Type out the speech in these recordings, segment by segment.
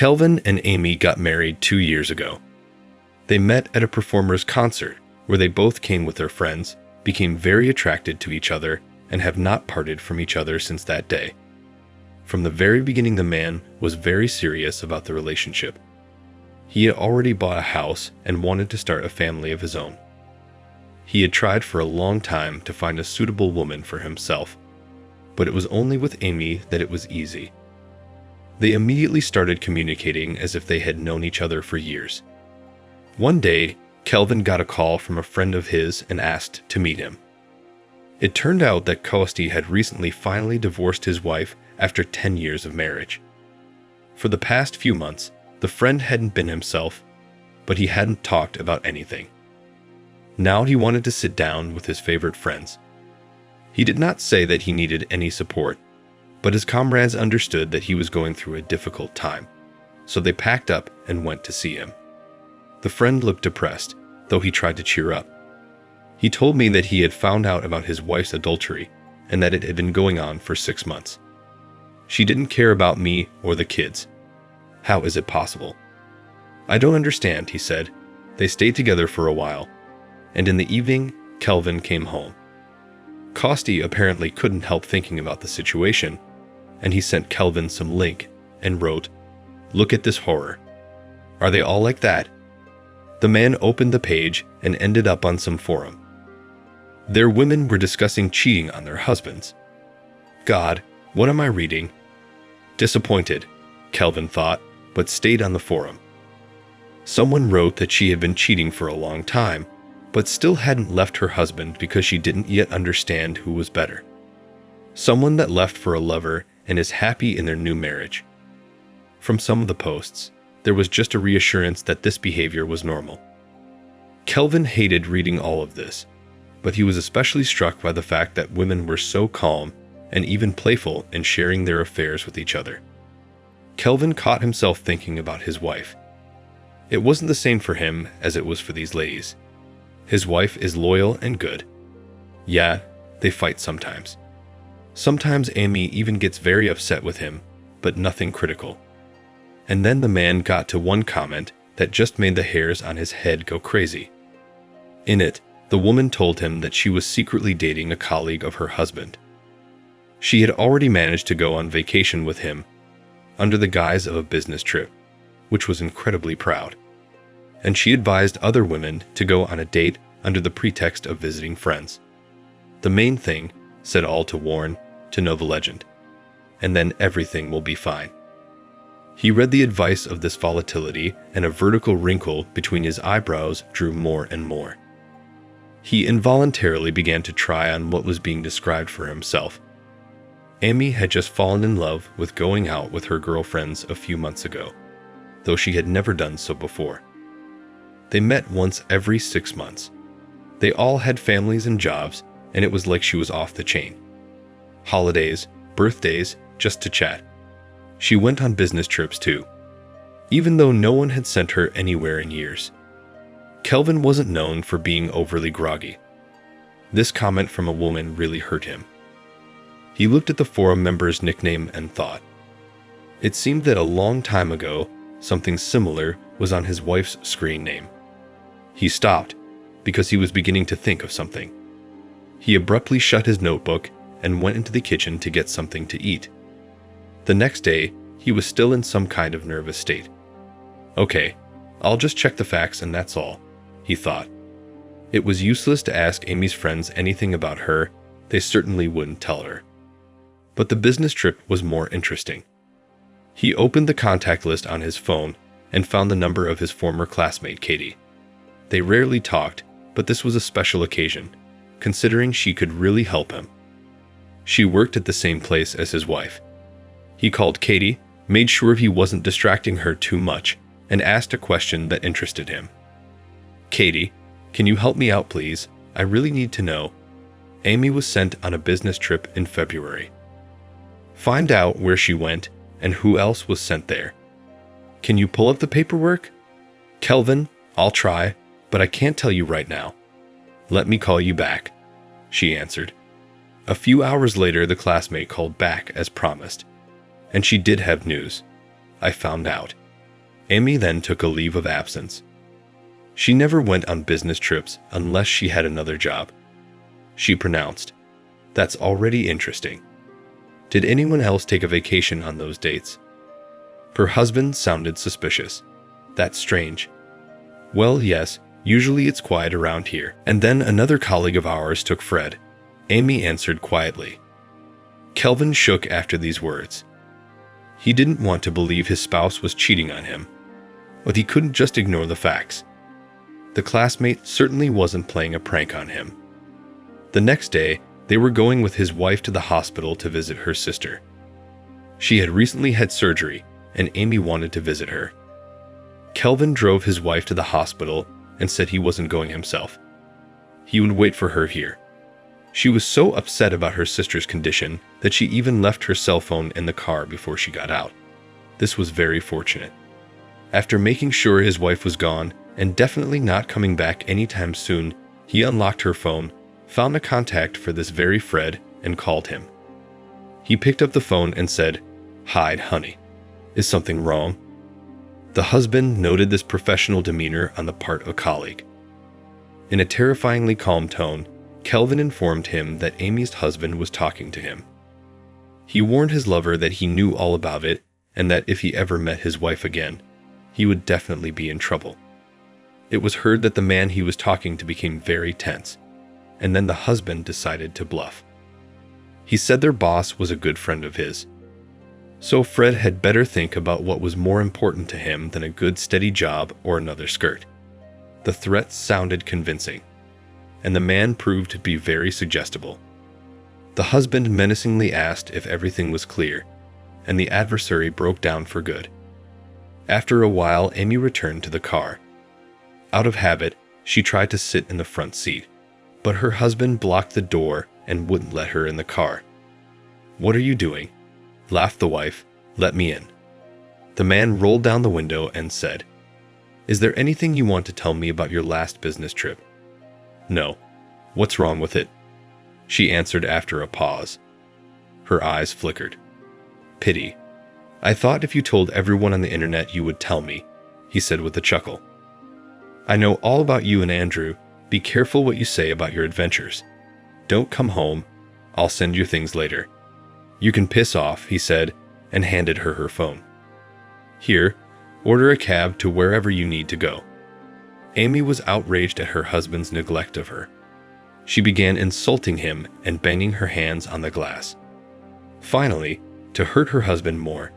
Kelvin and Amy got married 2 years ago. They met at a performer's concert where they both came with their friends, became very attracted to each other, and have not parted from each other since that day. From the very beginning, the man was very serious about the relationship. He had already bought a house and wanted to start a family of his own. He had tried for a long time to find a suitable woman for himself, but it was only with Amy that it was easy. They immediately started communicating as if they had known each other for years. One day, Kelvin got a call from a friend of his and asked to meet him. It turned out that Kosty had recently finally divorced his wife after 10 years of marriage. For the past few months, the friend hadn't been himself, but he hadn't talked about anything. Now he wanted to sit down with his favorite friends. He did not say that he needed any support, but his comrades understood that he was going through a difficult time, so they packed up and went to see him. The friend looked depressed, though he tried to cheer up. He told me that he had found out about his wife's adultery and that it had been going on for 6 months. She didn't care about me or the kids. How is it possible? I don't understand, he said. They stayed together for a while, and in the evening, Kelvin came home. Kosty apparently couldn't help thinking about the situation, and he sent Kelvin some link and wrote, "Look at this horror. Are they all like that?" The man opened the page and ended up on some forum. Their women were discussing cheating on their husbands. God, what am I reading? Disappointed, Kelvin thought, but stayed on the forum. Someone wrote that she had been cheating for a long time, but still hadn't left her husband because she didn't yet understand who was better. Someone that left for a lover and is happy in their new marriage. From some of the posts, there was just a reassurance that this behavior was normal. Kelvin hated reading all of this, but he was especially struck by the fact that women were so calm and even playful in sharing their affairs with each other. Kelvin caught himself thinking about his wife. It wasn't the same for him as it was for these ladies. His wife is loyal and good. Yeah, they fight sometimes. Sometimes Amy even gets very upset with him, but nothing critical. And then the man got to one comment that just made the hairs on his head go crazy. In it, the woman told him that she was secretly dating a colleague of her husband. She had already managed to go on vacation with him under the guise of a business trip, which was incredibly proud. And she advised other women to go on a date under the pretext of visiting friends. The main thing, said all to warn, to know the legend, and then everything will be fine. He read the advice of this volatility, and a vertical wrinkle between his eyebrows drew more and more. He involuntarily began to try on what was being described for himself. Amy had just fallen in love with going out with her girlfriends a few months ago, though she had never done so before. They met once every 6 months. They all had families and jobs, and it was like she was off the chain. Holidays, birthdays, just to chat. She went on business trips too, even though no one had sent her anywhere in years. Kelvin wasn't known for being overly groggy. This comment from a woman really hurt him. He looked at the forum member's nickname and thought. It seemed that a long time ago, something similar was on his wife's screen name. He stopped because he was beginning to think of something. He abruptly shut his notebook and went into the kitchen to get something to eat. The next day, he was still in some kind of nervous state. Okay, I'll just check the facts and that's all, he thought. It was useless to ask Amy's friends anything about her. They certainly wouldn't tell her. But the business trip was more interesting. He opened the contact list on his phone and found the number of his former classmate, Katie. They rarely talked, but this was a special occasion, considering she could really help him. She worked at the same place as his wife. He called Katie, made sure he wasn't distracting her too much, and asked a question that interested him. Katie, can you help me out, please? I really need to know. Amy was sent on a business trip in February. Find out where she went and who else was sent there. Can you pull up the paperwork? Kelvin, I'll try, but I can't tell you right now. Let me call you back, she answered. A few hours later, the classmate called back as promised. And she did have news. I found out. Amy then took a leave of absence. She never went on business trips unless she had another job. She pronounced, "That's already interesting. Did anyone else take a vacation on those dates?" Her husband sounded suspicious. "That's strange." "Well, yes, usually it's quiet around here." And then another colleague of ours took Fred. Amy answered quietly. Kelvin shook after these words. He didn't want to believe his spouse was cheating on him, but he couldn't just ignore the facts. The classmate certainly wasn't playing a prank on him. The next day, they were going with his wife to the hospital to visit her sister. She had recently had surgery, and Amy wanted to visit her. Kelvin drove his wife to the hospital and said he wasn't going himself. He would wait for her here. She was so upset about her sister's condition that she even left her cell phone in the car before she got out. This was very fortunate. After making sure his wife was gone and definitely not coming back anytime soon, he unlocked her phone, found a contact for this very Fred, and called him. He picked up the phone and said, "Hi, honey. Is something wrong?" The husband noted this professional demeanor on the part of a colleague. In a terrifyingly calm tone, Kelvin informed him that Amy's husband was talking to him. He warned his lover that he knew all about it and that if he ever met his wife again, he would definitely be in trouble. It was heard that the man he was talking to became very tense, and then the husband decided to bluff. He said their boss was a good friend of his. So Fred had better think about what was more important to him than a good steady job or another skirt. The threats sounded convincing, and the man proved to be very suggestible. The husband menacingly asked if everything was clear, and the adversary broke down for good. After a while, Amy returned to the car. Out of habit, she tried to sit in the front seat, but her husband blocked the door and wouldn't let her in the car. "What are you doing?" laughed the wife. "Let me in." The man rolled down the window and said, "Is there anything you want to tell me about your last business trip?" "No. What's wrong with it?" she answered after a pause. Her eyes flickered. "Pity. I thought if you told everyone on the internet you would tell me," he said with a chuckle. "I know all about you and Andrew. Be careful what you say about your adventures. Don't come home. I'll send you things later. You can piss off," he said, and handed her her phone. "Here, order a cab to wherever you need to go." Amy was outraged at her husband's neglect of her. She began insulting him and banging her hands on the glass. Finally, to hurt her husband more,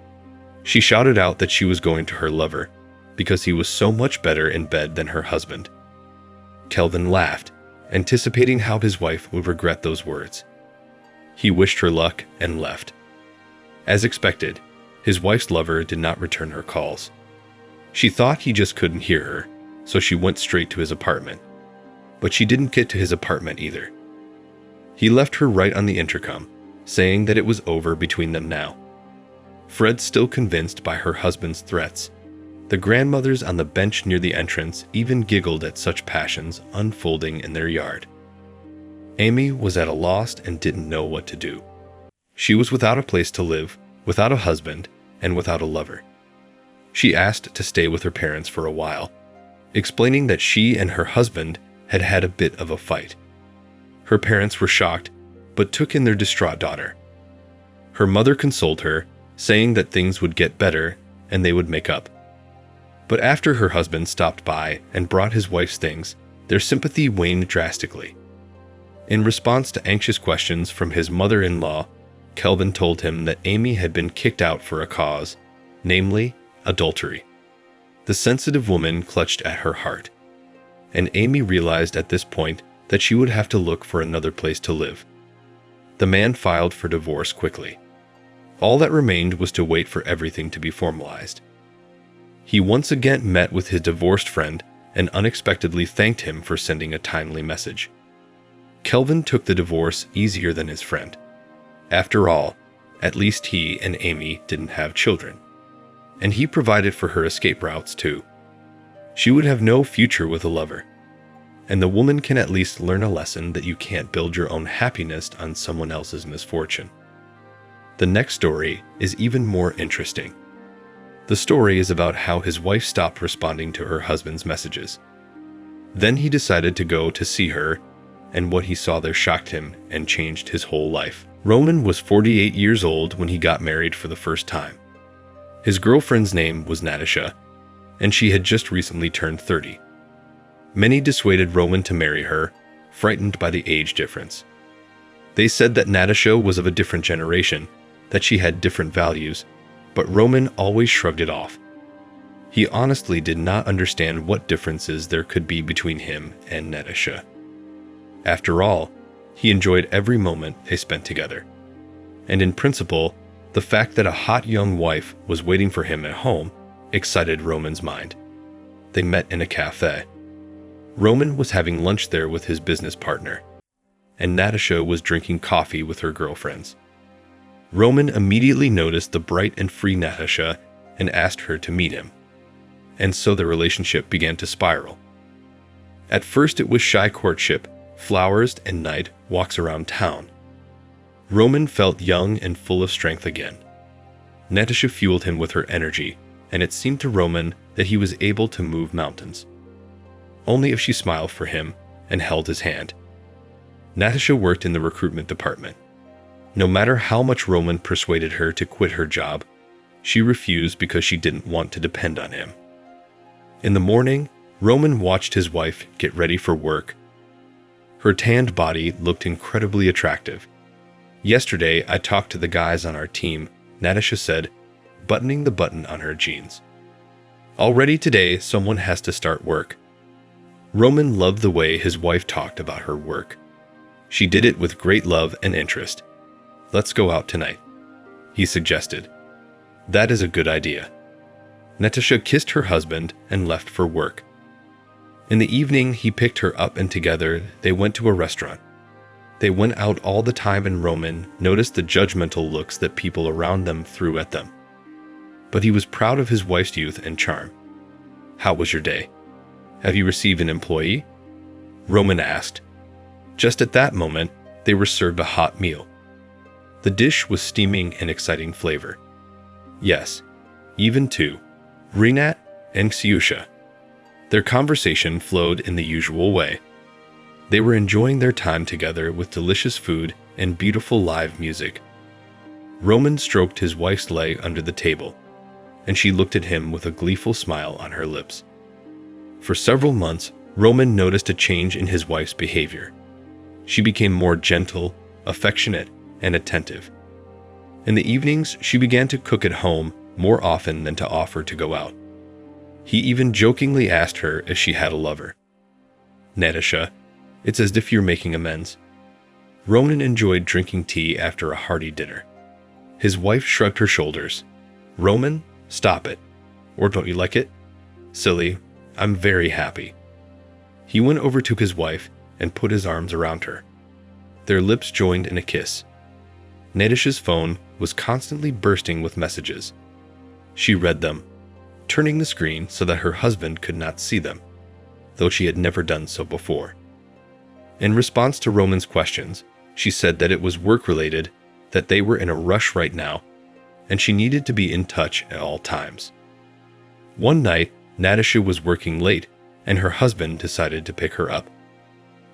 she shouted out that she was going to her lover because he was so much better in bed than her husband. Kelvin laughed, anticipating how his wife would regret those words. He wished her luck and left. As expected, his wife's lover did not return her calls. She thought he just couldn't hear her, so she went straight to his apartment. But she didn't get to his apartment either. He left her right on the intercom, saying that it was over between them now. Fred, still convinced by her husband's threats, the grandmothers on the bench near the entrance even giggled at such passions unfolding in their yard. Amy was at a loss and didn't know what to do. She was without a place to live, without a husband, and without a lover. She asked to stay with her parents for a while, explaining that she and her husband had had a bit of a fight. Her parents were shocked, but took in their distraught daughter. Her mother consoled her, saying that things would get better and they would make up. But after her husband stopped by and brought his wife's things, their sympathy waned drastically. In response to anxious questions from his mother-in-law, Kelvin told him that Amy had been kicked out for a cause, namely, adultery. The sensitive woman clutched at her heart, and Amy realized at this point that she would have to look for another place to live. The man filed for divorce quickly. All that remained was to wait for everything to be formalized. He once again met with his divorced friend and unexpectedly thanked him for sending a timely message. Kelvin took the divorce easier than his friend. After all, at least he and Amy didn't have children. And he provided for her escape routes too. She would have no future with a lover. And the woman can at least learn a lesson that you can't build your own happiness on someone else's misfortune. The next story is even more interesting. The story is about how his wife stopped responding to her husband's messages. Then he decided to go to see her, and what he saw there shocked him and changed his whole life. Roman was 48 years old when he got married for the first time. His girlfriend's name was Natasha, and she had just recently turned 30. Many dissuaded Roman to marry her, frightened by the age difference. They said that Natasha was of a different generation, that she had different values, but Roman always shrugged it off. He honestly did not understand what differences there could be between him and Natasha. After all, he enjoyed every moment they spent together. And in principle, the fact that a hot young wife was waiting for him at home excited Roman's mind. They met in a cafe. Roman was having lunch there with his business partner, and Natasha was drinking coffee with her girlfriends. Roman immediately noticed the bright and free Natasha and asked her to meet him. And so the relationship began to spiral. At first it was shy courtship, flowers and night walks around town. Roman felt young and full of strength again. Natasha fueled him with her energy, and it seemed to Roman that he was able to move mountains. Only if she smiled for him and held his hand. Natasha worked in the recruitment department. No matter how much Roman persuaded her to quit her job, she refused because she didn't want to depend on him. In the morning, Roman watched his wife get ready for work. Her tanned body looked incredibly attractive. Yesterday, I talked to the guys on our team, Natasha said, buttoning the button on her jeans. Already today, someone has to start work. Roman loved the way his wife talked about her work. She did it with great love and interest. Let's go out tonight, he suggested. That is a good idea. Natasha kissed her husband and left for work. In the evening, he picked her up and together they went to a restaurant. They went out all the time and Roman noticed the judgmental looks that people around them threw at them. But he was proud of his wife's youth and charm. How was your day? Have you received an employee? Roman asked. Just at that moment, they were served a hot meal. The dish was steaming and exciting flavor. Yes, even two, Renat and Ksiusha. Their conversation flowed in the usual way. They were enjoying their time together with delicious food and beautiful live music. Roman stroked his wife's leg under the table, and she looked at him with a gleeful smile on her lips. For several months, Roman noticed a change in his wife's behavior. She became more gentle, affectionate, and attentive. In the evenings, she began to cook at home more often than to offer to go out. He even jokingly asked her if she had a lover. Natasha, it's as if you're making amends. Roman enjoyed drinking tea after a hearty dinner. His wife shrugged her shoulders. Roman, stop it. Or don't you like it? Silly, I'm very happy. He went over to his wife and put his arms around her. Their lips joined in a kiss. Natasha's phone was constantly bursting with messages. She read them, turning the screen so that her husband could not see them, though she had never done so before. In response to Roman's questions, she said that it was work-related, that they were in a rush right now, and she needed to be in touch at all times. One night, Natasha was working late, and her husband decided to pick her up.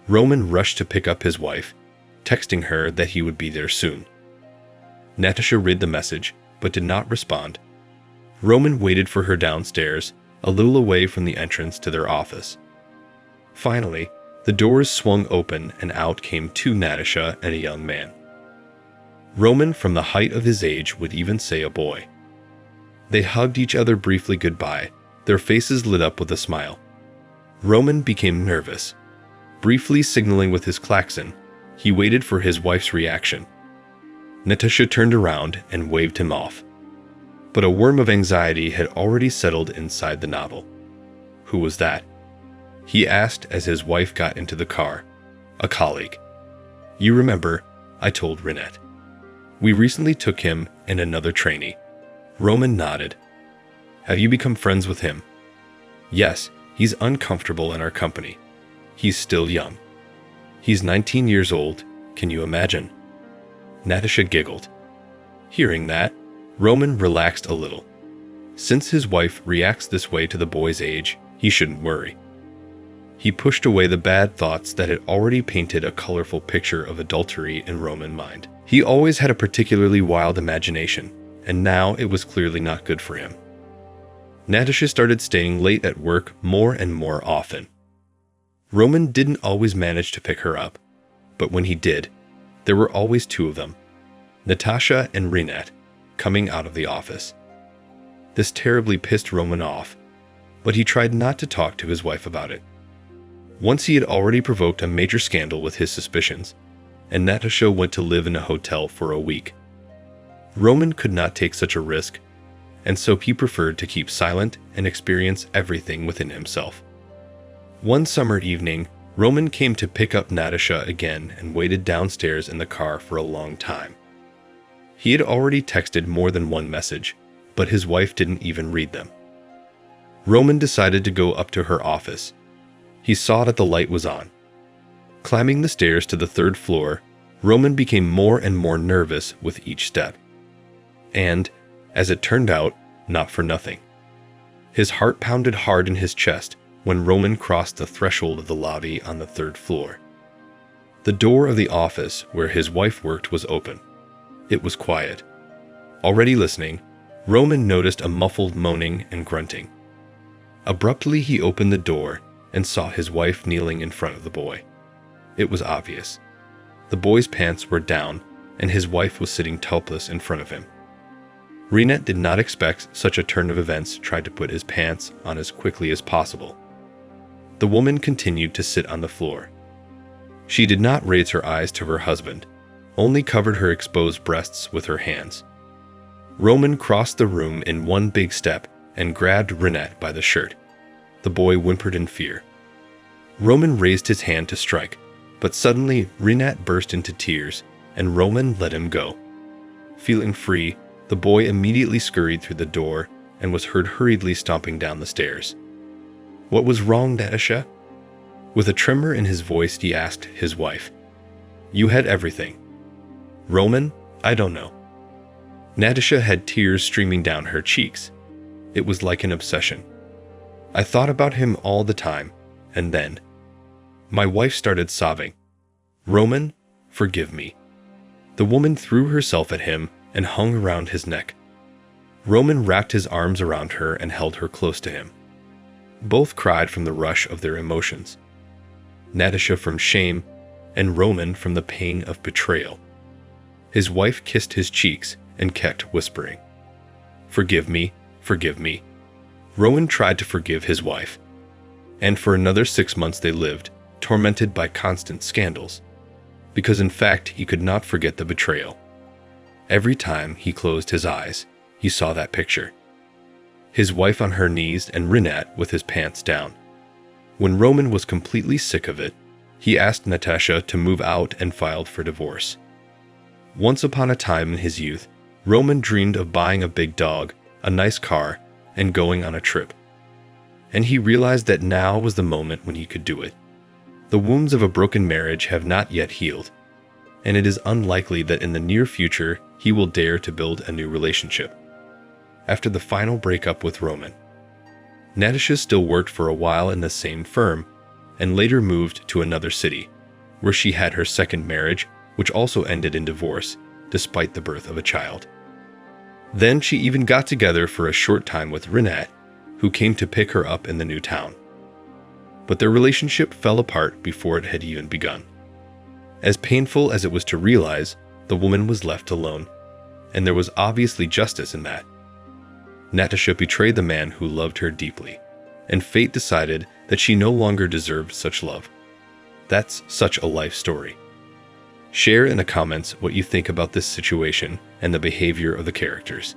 Roman rushed to pick up his wife, texting her that he would be there soon. Natasha read the message, but did not respond. Roman waited for her downstairs, a little away from the entrance to their office. Finally, the doors swung open and out came two Natasha and a young man. Roman, from the height of his age, would even say a boy. They hugged each other briefly goodbye, their faces lit up with a smile. Roman became nervous. Briefly signaling with his klaxon, he waited for his wife's reaction. Natasha turned around and waved him off. But a worm of anxiety had already settled inside the novel. Who was that? He asked as his wife got into the car. A colleague. You remember, I told Renat. We recently took him and another trainee. Roman nodded. Have you become friends with him? Yes, he's uncomfortable in our company. He's still young. He's 19 years old, can you imagine? Natasha giggled. Hearing that, Roman relaxed a little. Since his wife reacts this way to the boy's age, he shouldn't worry. He pushed away the bad thoughts that had already painted a colorful picture of adultery in Roman's mind. He always had a particularly wild imagination, and now it was clearly not good for him. Natasha started staying late at work more and more often. Roman didn't always manage to pick her up, but when he did, there were always two of them, Natasha and Rinat, coming out of the office. This terribly pissed Roman off, but he tried not to talk to his wife about it. Once he had already provoked a major scandal with his suspicions, and Natasha went to live in a hotel for a week. Roman could not take such a risk, and so he preferred to keep silent and experience everything within himself. One summer evening, Roman came to pick up Natasha again and waited downstairs in the car for a long time. He had already texted more than one message, but his wife didn't even read them. Roman decided to go up to her office. He saw that the light was on. Climbing the stairs to the third floor, Roman became more and more nervous with each step. And, as it turned out, not for nothing. His heart pounded hard in his chest when Roman crossed the threshold of the lobby on the third floor. The door of the office where his wife worked was open. It was quiet. Already listening, Roman noticed a muffled moaning and grunting. Abruptly, he opened the door and saw his wife kneeling in front of the boy. It was obvious. The boy's pants were down, and his wife was sitting topless in front of him. Rinat did not expect such a turn of events, tried to put his pants on as quickly as possible. The woman continued to sit on the floor. She did not raise her eyes to her husband, only covered her exposed breasts with her hands. Roman crossed the room in one big step and grabbed Rinat by the shirt. The boy whimpered in fear. Roman raised his hand to strike, but suddenly Rinat burst into tears, and Roman let him go. Feeling free, the boy immediately scurried through the door and was heard hurriedly stomping down the stairs. "What was wrong, Natasha?" With a tremor in his voice, he asked his wife. "You had everything." "Roman, I don't know." Natasha had tears streaming down her cheeks. It was like an obsession. "I thought about him all the time, and then..." My wife started sobbing. "Roman, forgive me." The woman threw herself at him and hung around his neck. Roman wrapped his arms around her and held her close to him. Both cried from the rush of their emotions. Natasha from shame, and Roman from the pain of betrayal. His wife kissed his cheeks and kept whispering, "Forgive me, forgive me." Roman tried to forgive his wife. And for another 6 months they lived, tormented by constant scandals, because in fact he could not forget the betrayal. Every time he closed his eyes, he saw that picture. His wife on her knees and Rinat with his pants down. When Roman was completely sick of it, he asked Natasha to move out and filed for divorce. Once upon a time in his youth, Roman dreamed of buying a big dog, a nice car, and going on a trip. And he realized that now was the moment when he could do it. The wounds of a broken marriage have not yet healed, and it is unlikely that in the near future he will dare to build a new relationship. After the final breakup with Roman, Natasha still worked for a while in the same firm, and later moved to another city, where she had her second marriage, which also ended in divorce, despite the birth of a child. Then she even got together for a short time with Rinat, who came to pick her up in the new town. But their relationship fell apart before it had even begun. As painful as it was to realize, the woman was left alone, and there was obviously justice in that. Natasha betrayed the man who loved her deeply, and fate decided that she no longer deserved such love. That's such a life story. Share in the comments what you think about this situation and the behavior of the characters.